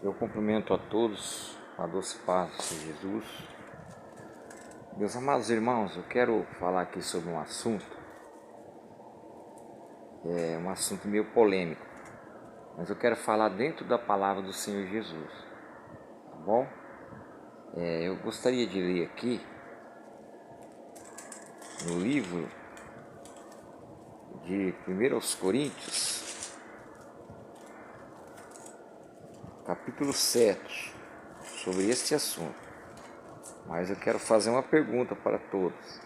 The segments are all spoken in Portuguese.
Eu cumprimento a todos, a doce paz de Jesus. Meus amados irmãos, eu quero falar aqui sobre um assunto meio polêmico, mas eu quero falar dentro da palavra do Senhor Jesus, tá bom? Eu gostaria de ler aqui no livro de 1 Coríntios, capítulo 7, sobre este assunto. Mas eu quero fazer uma pergunta para todos.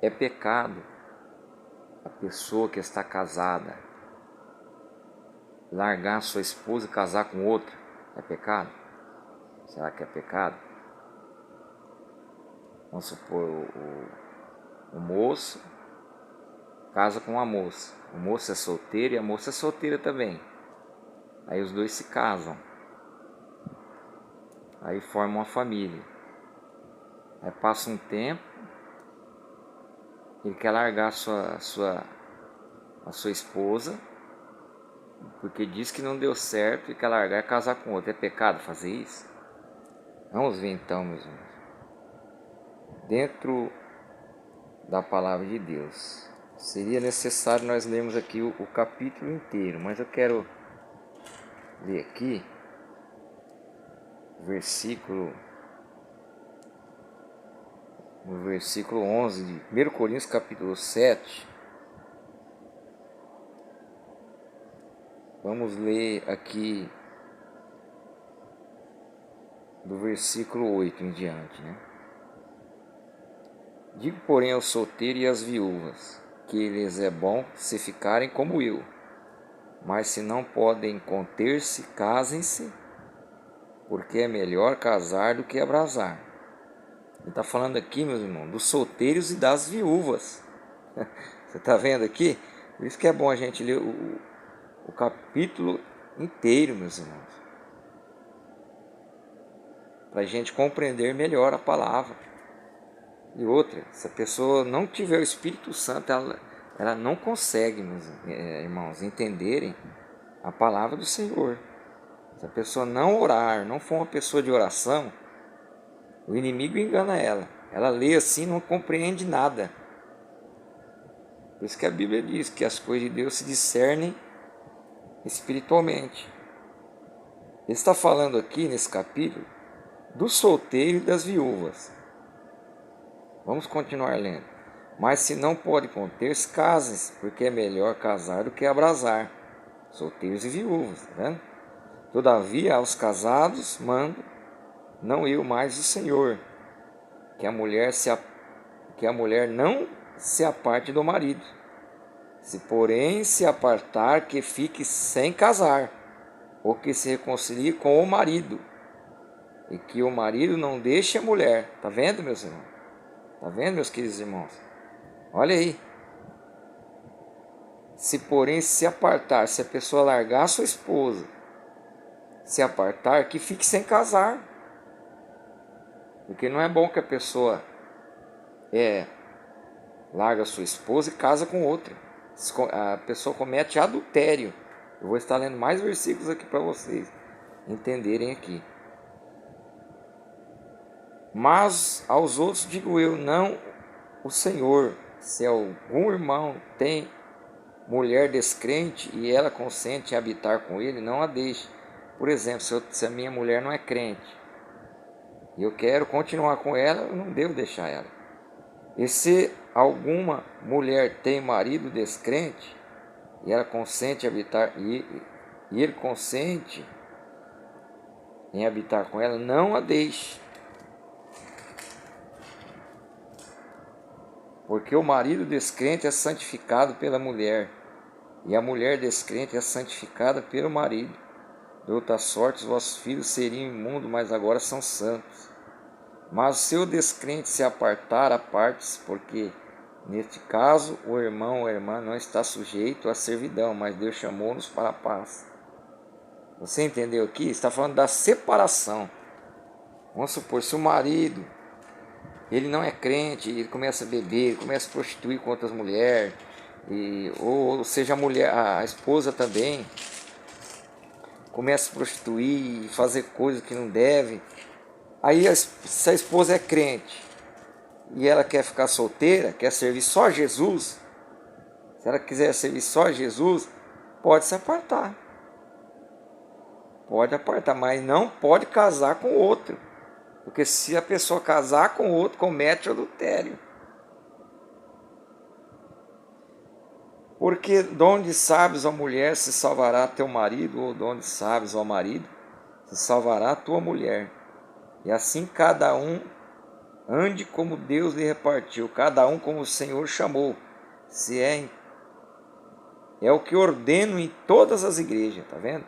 É pecado a pessoa que está casada largar sua esposa e casar com outra? É pecado? Será que é pecado? Vamos supor, o moço casa com a moça. O moço é solteiro e a moça é solteira também. Aí os dois se casam. Aí formam uma família. Aí passa um tempo, ele quer largar a sua esposa, porque diz que não deu certo e quer largar e casar com outra. É pecado fazer isso? Vamos ver então, meus irmãos. Dentro da palavra de Deus, seria necessário nós lermos aqui o capítulo inteiro, mas eu quero ler aqui no versículo 11 de 1 Coríntios capítulo 7. Vamos ler aqui do versículo 8 em diante, né? Digo, porém, aos solteiros e às viúvas, que lhes é bom se ficarem como eu, mas se não podem conter-se, casem-se, porque é melhor casar do que abrasar. Ele está falando aqui, meus irmãos, dos solteiros e das viúvas. Você está vendo aqui? Por isso que é bom a gente ler o capítulo inteiro, meus irmãos, para a gente compreender melhor a palavra. E outra, se a pessoa não tiver o Espírito Santo, ela não consegue, meus irmãos, entenderem a palavra do Senhor. Se a pessoa não orar, não for uma pessoa de oração, o inimigo engana ela. Ela lê assim e não compreende nada. Por isso que a Bíblia diz que as coisas de Deus se discernem espiritualmente. Ele está falando aqui nesse capítulo do solteiro e das viúvas. Vamos continuar lendo. Mas se não pode conter-se, casem-se, porque é melhor casar do que abrasar. Solteiros e viúvas, tá vendo? Todavia, aos casados mando, não eu, mas o Senhor, que a mulher não se aparte do marido. Se porém se apartar, que fique sem casar, ou que se reconcilie com o marido, e que o marido não deixe a mulher. Tá vendo, meus irmãos? Tá vendo, meus queridos irmãos? Olha aí. Se porém se apartar, se a pessoa largar a sua esposa, se apartar, que fique sem casar. Porque não é bom que a pessoa larga a sua esposa e casa com outra. A pessoa comete adultério. Eu vou estar lendo mais versículos aqui para vocês entenderem aqui. Mas aos outros digo eu, não o Senhor. Se algum irmão tem mulher descrente e ela consente em habitar com ele, não a deixe. Por exemplo, se a minha mulher não é crente e eu quero continuar com ela, eu não devo deixar ela. E se alguma mulher tem marido descrente e ela consente em habitar e ele consente em habitar com ela, não a deixe. Porque o marido descrente é santificado pela mulher, e a mulher descrente é santificada pelo marido. De outra sorte, os vossos filhos seriam imundos, mas agora são santos. Mas se o descrente se apartar, aparte-se, porque neste caso o irmão ou a irmã não está sujeito à servidão, mas Deus chamou-nos para a paz. Você entendeu aqui? Está falando da separação. Vamos supor, se o marido ele não é crente, ele começa a beber, ele começa a prostituir com outras mulheres, ou seja, a esposa também começa a se prostituir, fazer coisas que não deve. Aí se a esposa é crente e ela quer ficar solteira, quer servir só Jesus, se ela quiser servir só Jesus, pode se apartar. Pode apartar, mas não pode casar com outro. Porque se a pessoa casar com outro, comete adultério. Porque de onde sabes, ó mulher, se salvará teu marido, ou de onde sabes, ó marido, se salvará tua mulher. E assim cada um ande como Deus lhe repartiu, cada um como o Senhor chamou. Se é o que ordeno em todas as igrejas, tá vendo?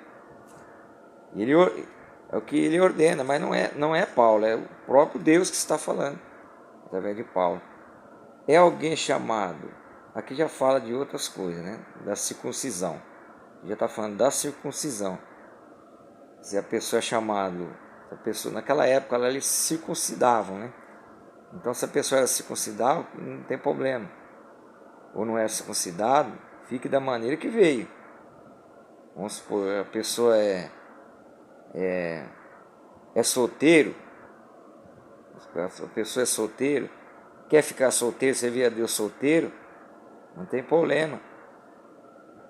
É o que ele ordena, mas não é Paulo, é o próprio Deus que está falando, através de Paulo. É alguém chamado, aqui já fala de outras coisas, né? Da circuncisão, já está falando da circuncisão. Se a pessoa é chamada, naquela época eles circuncidavam, né? Então se a pessoa era circuncidada, não tem problema. Ou não é circuncidado, fique da maneira que veio. Vamos supor, a pessoa é solteiro, a pessoa é solteiro, quer ficar solteiro, servir a Deus solteiro, não tem problema.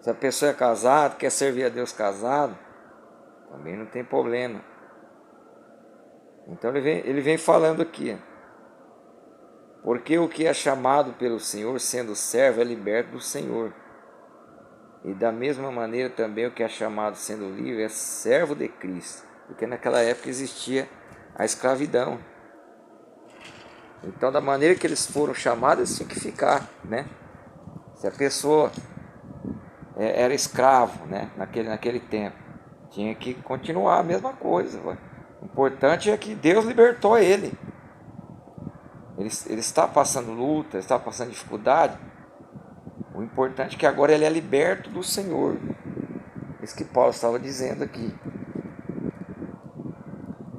Se a pessoa é casada, quer servir a Deus casado, também não tem problema. Então ele vem falando aqui, porque o que é chamado pelo Senhor, sendo servo, é liberto do Senhor. E da mesma maneira também o que é chamado sendo livre é servo de Cristo. Porque naquela época existia a escravidão. Então da maneira que eles foram chamados, eles tinham que ficar, né? Se a pessoa era escravo, né? naquele tempo, tinha que continuar a mesma coisa. O importante é que Deus libertou ele. Ele está passando luta, está passando dificuldade. O importante é que agora ele é liberto do Senhor. Isso que Paulo estava dizendo aqui.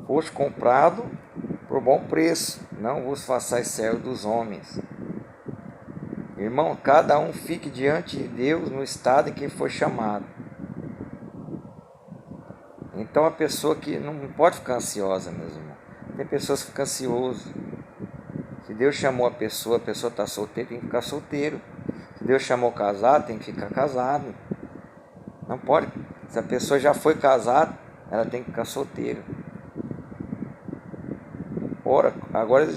Foste comprado por bom preço, não vos façais servo dos homens. Irmão, cada um fique diante de Deus no estado em que foi chamado. Então a pessoa que não pode ficar ansiosa, meus irmãos. Tem pessoas que ficam ansiosas. Se Deus chamou a pessoa está solteira, tem que ficar solteiro. Se Deus chamou casado, tem que ficar casado. Não pode. Se a pessoa já foi casada, ela tem que ficar solteira. Ora,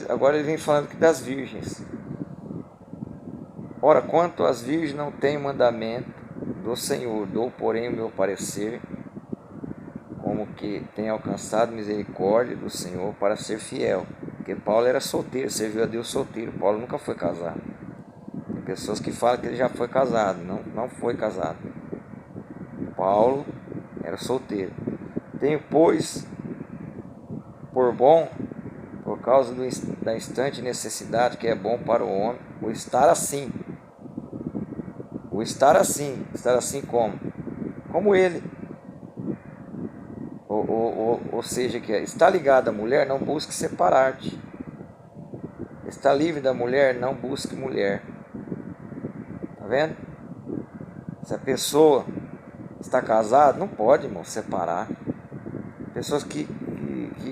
agora ele vem falando aqui das virgens. Ora, quanto às virgens não tem mandamento do Senhor, dou, porém, o meu parecer, como que tem alcançado misericórdia do Senhor para ser fiel. Porque Paulo era solteiro, serviu a Deus solteiro. Paulo nunca foi casado. Tem pessoas que falam que ele já foi casado. Não foi casado. Paulo era solteiro. Tenho, pois, por bom, por causa da instante necessidade que é bom para o homem, o estar assim. Estar assim como? Como ele. Ou seja, que está ligado à mulher, não busque separar-te. Está livre da mulher, não busque mulher. Tá vendo? Se a pessoa está casada, não pode, irmão, separar. Pessoas que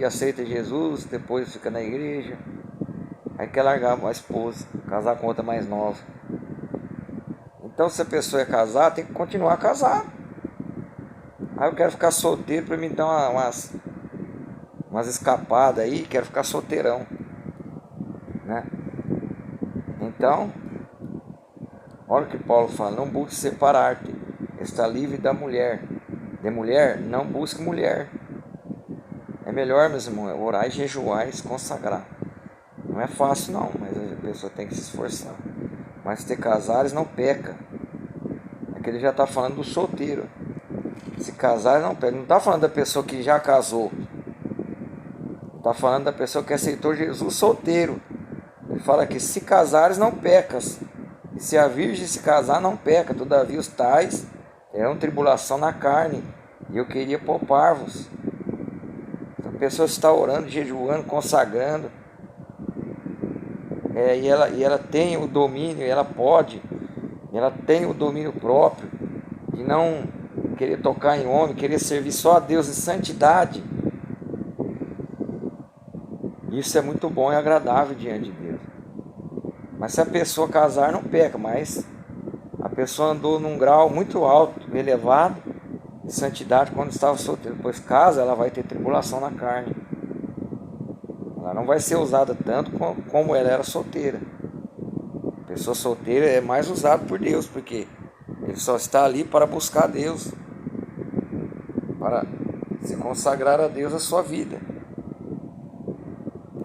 aceitam Jesus, depois fica na igreja, aí quer largar a esposa, casar com outra mais nova. Então se a pessoa é casada, tem que continuar casado. Aí eu quero ficar solteiro para me dar umas escapadas aí, quero ficar solteirão, né? Então, olha o que Paulo fala, não busque separar-te, está livre da mulher. De mulher, não busque mulher. É melhor, meus irmãos, orar e jejuar e se consagrar. Não é fácil não, mas a pessoa tem que se esforçar. Mas se ter casares não peca. Aqui ele já está falando do solteiro. Se casares não peca. Não está falando da pessoa que já casou. Está falando da pessoa que aceitou Jesus solteiro. Ele fala que se casares não pecas. E se a virgem se casar não peca. Todavia os tais terão tribulação na carne. E eu queria poupar-vos. Então a pessoa está orando, jejuando, consagrando. E ela tem o domínio, ela tem o domínio próprio, querer tocar em homem, querer servir só a Deus em santidade, isso é muito bom e agradável diante de Deus. Mas se a pessoa casar, não peca, mas a pessoa andou num grau muito alto, elevado, de santidade quando estava solteira. Depois casa, ela vai ter tribulação na carne. Ela não vai ser usada tanto como ela era solteira. A pessoa solteira é mais usada por Deus, porque ele só está ali para buscar Deus, para se consagrar a Deus a sua vida.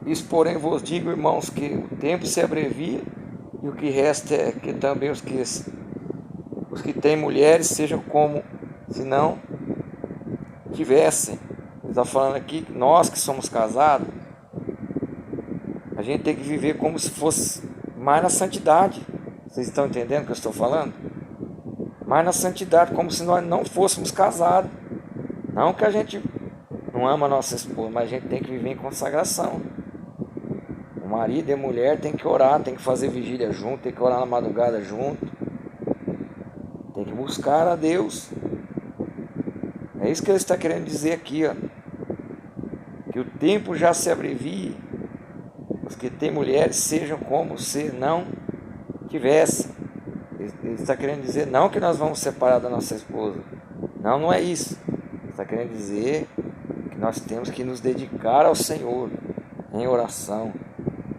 Isso, porém, vos digo, irmãos, que o tempo se abrevia, e o que resta é que também os que têm mulheres sejam como se não tivessem. Ele está falando aqui que nós que somos casados, a gente tem que viver como se fosse mais na santidade. Vocês estão entendendo o que eu estou falando? Mais na santidade, como se nós não fôssemos casados. Não que a gente não ama a nossa esposa, mas a gente tem que viver em consagração. O marido e a mulher tem que orar, tem que fazer vigília junto, tem que orar na madrugada junto. Tem que buscar a Deus. É isso que ele está querendo dizer aqui, ó. Que o tempo já se abrevia. Os que têm mulheres sejam como se não tivessem. Ele está querendo dizer não que nós vamos separar da nossa esposa. Não, não é isso. Ele está querendo dizer que nós temos que nos dedicar ao Senhor em oração,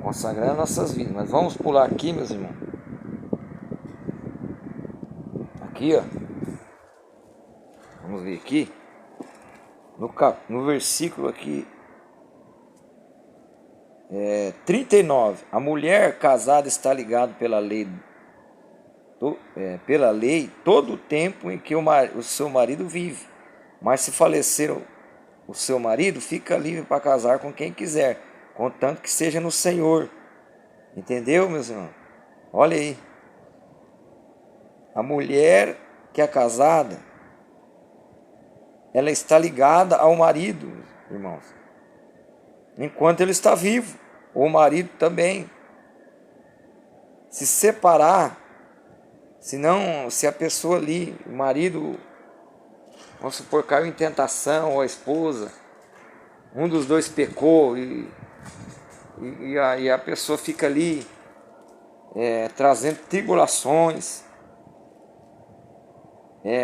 consagrando nossas vidas. Mas vamos pular aqui, meus irmãos. Aqui, ó. Vamos ver aqui. No versículo aqui 39. A mulher casada está ligada pela lei todo o tempo em que o seu marido vive. Mas se falecer o seu marido, fica livre para casar com quem quiser, contanto que seja no Senhor. Entendeu, meus irmãos? Olha aí. A mulher que é casada, ela está ligada ao marido, irmãos, enquanto ele está vivo. O marido também. Se separar, se a pessoa ali, o marido, vamos supor, caiu em tentação, ou a esposa, um dos dois pecou, e a pessoa fica ali trazendo tribulações,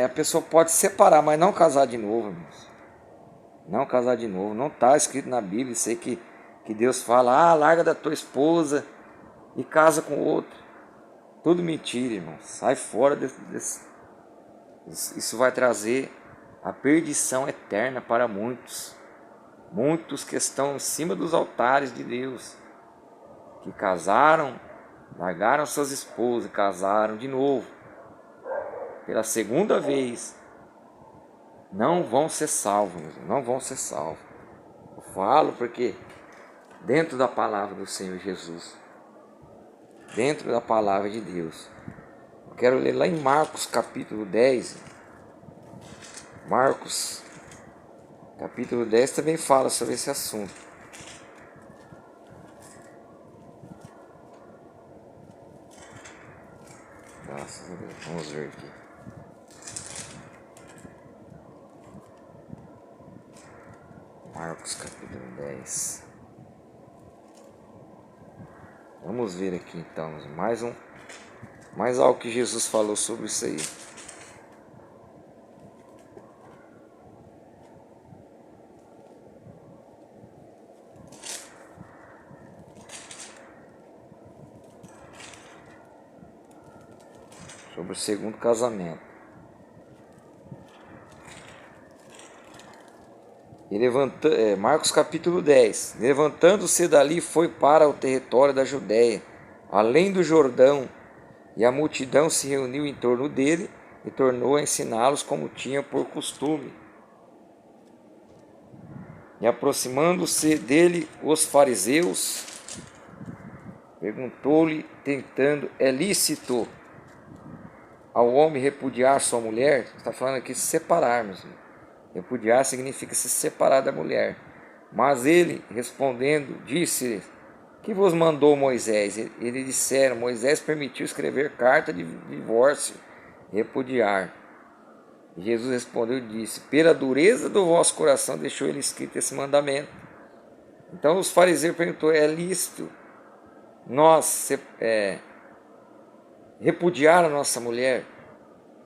a pessoa pode separar, mas não casar de novo, irmãos. Não casar de novo. Não está escrito na Bíblia isso aí que Deus fala, larga da tua esposa e casa com outro. Tudo mentira, irmão. Sai fora desse. Isso vai trazer a perdição eterna para muitos. Muitos que estão em cima dos altares de Deus, que casaram, largaram suas esposas e casaram de novo, pela segunda vez, não vão ser salvos, não vão ser salvos. Eu falo porque dentro da palavra do Senhor Jesus, dentro da palavra de Deus, eu quero ler lá em Marcos capítulo 10. Marcos capítulo 10 também fala sobre esse assunto. Graças a Deus. Vamos ver aqui. Marcos capítulo 10. Vamos ver aqui então mais algo que Jesus falou sobre isso aí. Sobre o segundo casamento. Marcos capítulo 10. Levantando-se dali, foi para o território da Judéia, além do Jordão, e a multidão se reuniu em torno dele e tornou a ensiná-los como tinha por costume. E aproximando-se dele os fariseus, perguntou-lhe, tentando, é lícito ao homem repudiar sua mulher? Está falando aqui se separar, meus irmãos. Repudiar significa se separar da mulher. Mas ele, respondendo, disse-lhes, que vos mandou Moisés? Eles disseram, Moisés permitiu escrever carta de divórcio, repudiar. Jesus respondeu e disse: pela dureza do vosso coração deixou ele escrito esse mandamento. Então os fariseus perguntou: é lícito nós repudiar a nossa mulher?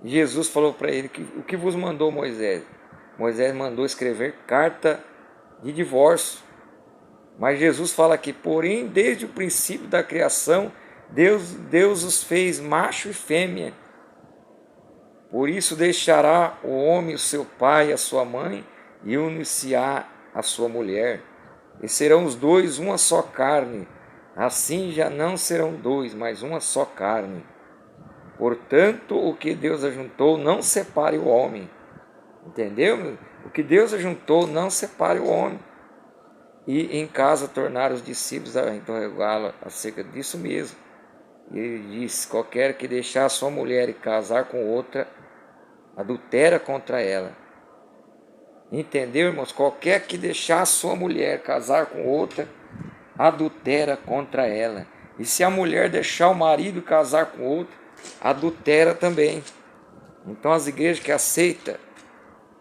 E Jesus falou para ele que o que vos mandou Moisés? Moisés mandou escrever carta de divórcio. Mas Jesus fala aqui: porém, desde o princípio da criação, Deus os fez macho e fêmea. Por isso deixará o homem o seu pai e a sua mãe, e unir-se-á a sua mulher, e serão os dois uma só carne. Assim já não serão dois, mas uma só carne. Portanto, o que Deus ajuntou, não separe o homem. Entendeu? O que Deus ajuntou, não separe o homem. E em casa tornaram os discípulos a interrogá-lo acerca disso mesmo. E ele disse: qualquer que deixar sua mulher e casar com outra, adultera contra ela. Entendeu, irmãos? Qualquer que deixar sua mulher casar com outra, adultera contra ela. E se a mulher deixar o marido casar com outro, adultera também. Então as igrejas que aceitam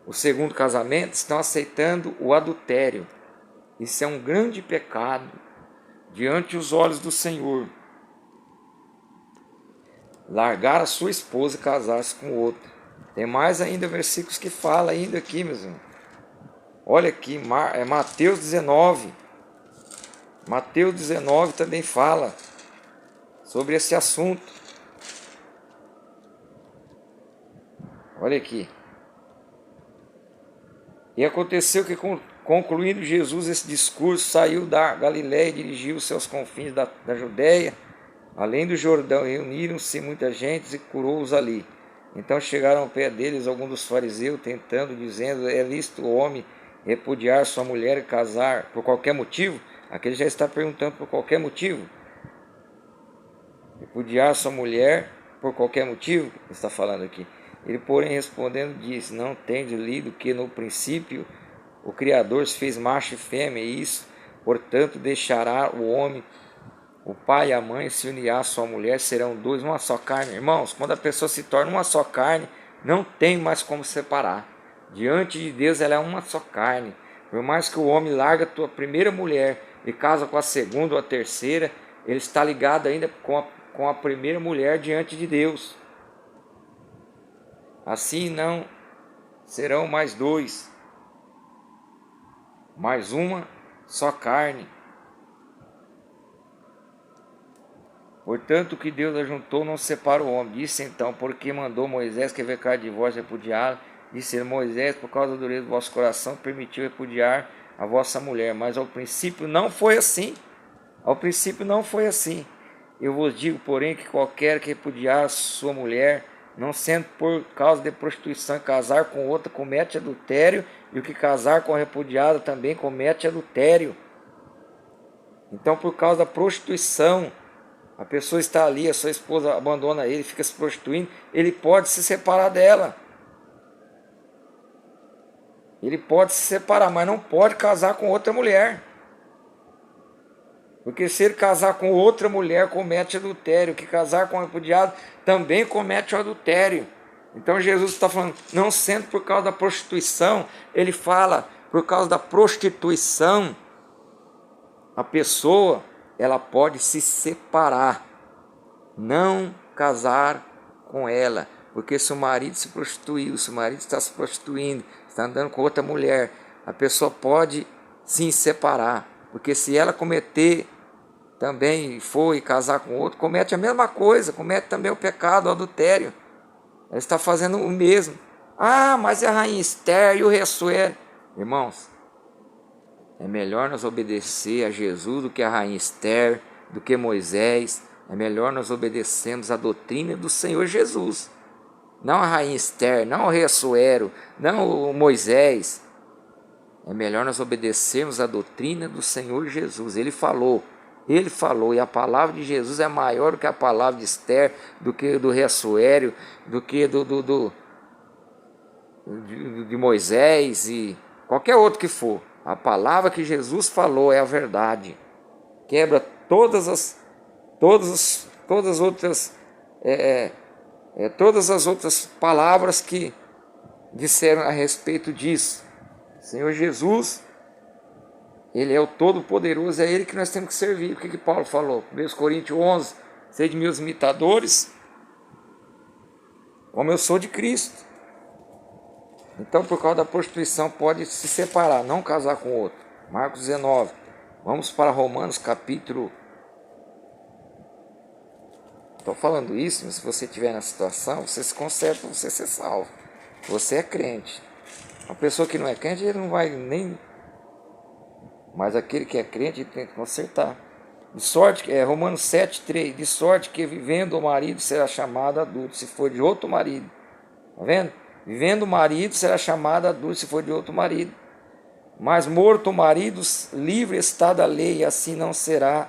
o segundo casamento estão aceitando o adultério. Isso é um grande pecado diante dos olhos do Senhor. Largar a sua esposa e casar-se com outra. Tem mais ainda versículos que falam ainda aqui, meus irmãos. Olha aqui, Mateus 19. Mateus 19 também fala sobre esse assunto. Olha aqui. E aconteceu que, concluindo Jesus esse discurso, saiu da Galiléia e dirigiu-se aos confins da Judéia, além do Jordão. Reuniram-se muita gente e curou-os ali. Então chegaram ao pé deles alguns dos fariseus, tentando, dizendo: é lícito o homem repudiar sua mulher e casar por qualquer motivo? Aqui ele já está perguntando por qualquer motivo. Repudiar sua mulher por qualquer motivo, ele está falando aqui. Ele, porém, respondendo, disse: não tendes lido que no princípio o Criador se fez macho e fêmea, e isso, portanto, deixará o homem, o pai e a mãe, se unirá à sua mulher, serão dois, uma só carne. Irmãos, quando a pessoa se torna uma só carne, não tem mais como separar. Diante de Deus ela é uma só carne. Por mais que o homem larga a tua primeira mulher e casa com a segunda ou a terceira, ele está ligado ainda com a primeira mulher diante de Deus. Assim não serão mais dois, mais uma só carne. Portanto, o que Deus ajuntou não separa o homem. Disse então: porque mandou Moisés escrever carta de divórcio e repudiá-la? Disse Moisés: por causa da dureza do vosso coração, permitiu repudiar a vossa mulher. Mas ao princípio não foi assim. Ao princípio não foi assim. Eu vos digo, porém, que qualquer que repudiar sua mulher, não sendo por causa de prostituição, casar com outra, comete adultério, e o que casar com a repudiada também comete adultério. Então, por causa da prostituição, a pessoa está ali, a sua esposa abandona ele, fica se prostituindo, ele pode se separar dela. Ele pode se separar, mas não pode casar com outra mulher. Porque se ele casar com outra mulher, comete adultério. Que casar com um repudiado também comete o adultério. Então Jesus está falando, não sendo por causa da prostituição, ele fala, por causa da prostituição, a pessoa, ela pode se separar, não casar com ela. Porque se o marido se prostituiu, se o marido está se prostituindo, está andando com outra mulher, a pessoa pode sim separar. Porque se ela cometer também foi casar com outro, comete a mesma coisa, comete também o pecado, o adultério. Ela está fazendo o mesmo. Ah, mas é a rainha Esther e o rei Assuero. Irmãos, é melhor nós obedecer a Jesus do que a rainha Esther, do que Moisés. É melhor nós obedecermos a doutrina do Senhor Jesus. Não a rainha Esther, não o rei Assuero, não o Moisés. É melhor nós obedecermos a doutrina do Senhor Jesus. Ele falou, e a palavra de Jesus é maior do que a palavra de Esther, do que do rei Assuero, do que de Moisés e qualquer outro que for. A palavra que Jesus falou é a verdade. Quebra todas as outras palavras que disseram a respeito disso. Senhor Jesus, Ele é o Todo-Poderoso, é Ele que nós temos que servir. O que Paulo falou? 1 Coríntios 11, sede meus imitadores, como eu sou de Cristo. Então, por causa da prostituição, pode se separar, não casar com outro. Marcos 19. Vamos para Romanos capítulo. Estou falando isso, mas se você estiver na situação, você se conserta para você ser salvo. Você é crente. Uma pessoa que não é crente, ele não vai nem... Mas aquele que é crente, ele tem que consertar. De sorte, Romanos 7:3. De sorte que vivendo o marido será chamado adulto, se for de outro marido. Está vendo? Vivendo o marido será chamado adulto, se for de outro marido. Mas morto o marido, livre está da lei, e assim não será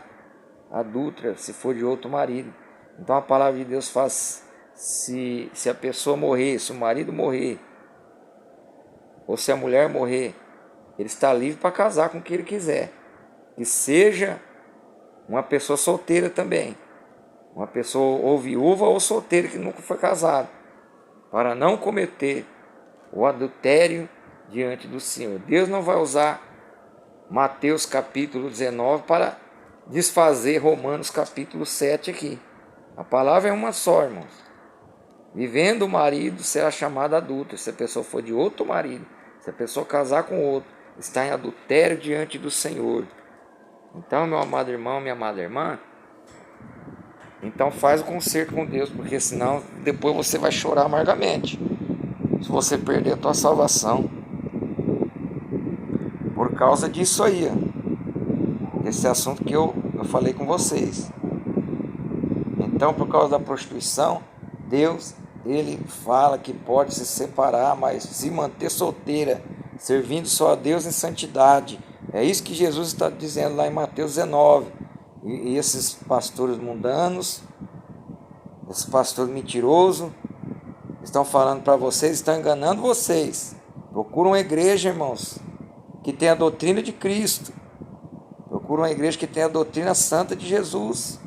adúltera, se for de outro marido. Então a palavra de Deus faz, se a pessoa morrer, se o marido morrer, ou se a mulher morrer, ele está livre para casar com quem ele quiser. Que seja uma pessoa solteira também. Uma pessoa ou viúva ou solteira que nunca foi casado. Para não cometer o adultério diante do Senhor. Deus não vai usar Mateus capítulo 19 para desfazer Romanos capítulo 7 aqui. A palavra é uma só, irmãos. Vivendo o marido será chamado adúltero, se a pessoa for de outro marido. Se a pessoa casar com outro, está em adultério diante do Senhor. Então, meu amado irmão, minha amada irmã, então faz o conserto com Deus, porque senão depois você vai chorar amargamente. Se você perder a tua salvação. Por causa disso aí, esse assunto que eu falei com vocês. Então, por causa da prostituição, Deus, Ele fala que pode se separar, mas se manter solteira, servindo só a Deus em santidade. É isso que Jesus está dizendo lá em Mateus 19. E esses pastores mundanos, esses pastores mentirosos, estão falando para vocês, estão enganando vocês. Procura uma igreja, irmãos, que tenha a doutrina de Cristo. Procura uma igreja que tenha a doutrina santa de Jesus.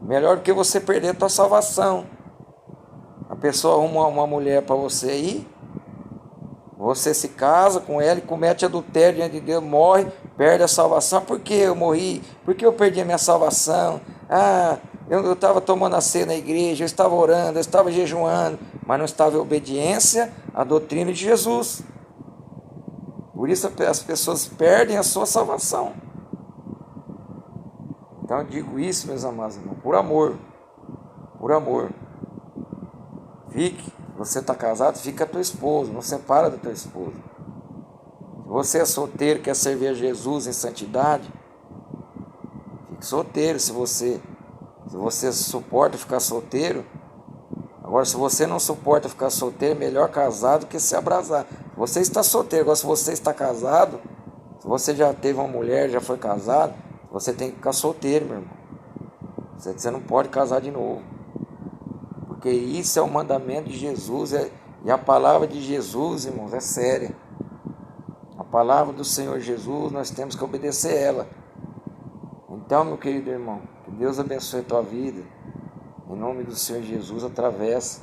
Melhor do que você perder a tua salvação. A pessoa arruma uma mulher para você aí, você se casa com ela e comete adultério diante de Deus, morre, perde a salvação. Por que eu morri? Por que eu perdi a minha salvação? Eu estava tomando a ceia na igreja, eu estava orando, eu estava jejuando, mas não estava em obediência à doutrina de Jesus. Por isso as pessoas perdem a sua salvação. Então eu digo isso, meus amados irmãos, por amor. Por amor. Fique, você está casado, fica a tua esposa, não separa da tua esposa. Se você é solteiro, quer servir a Jesus em santidade, fique solteiro. Se você suporta ficar solteiro, agora se você não suporta ficar solteiro, é melhor casado que se abrasar. Você está solteiro, agora se você está casado, se você já teve uma mulher, já foi casado, você tem que ficar solteiro, meu irmão. Você não pode casar de novo. Porque isso é o mandamento de Jesus. E a palavra de Jesus, irmãos, é séria. A palavra do Senhor Jesus, nós temos que obedecer ela. Então, meu querido irmão, que Deus abençoe a tua vida. Em nome do Senhor Jesus, através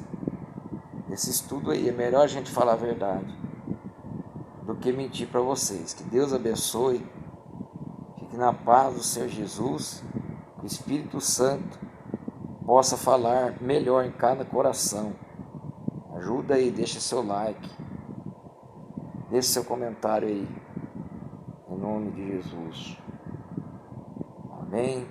desse estudo aí. É melhor a gente falar a verdade do que mentir para vocês. Que Deus abençoe. Fique na paz do Senhor Jesus. Que o Espírito Santo possa falar melhor em cada coração. Ajuda aí, deixa seu like. Deixa seu comentário aí. Em nome de Jesus. Amém.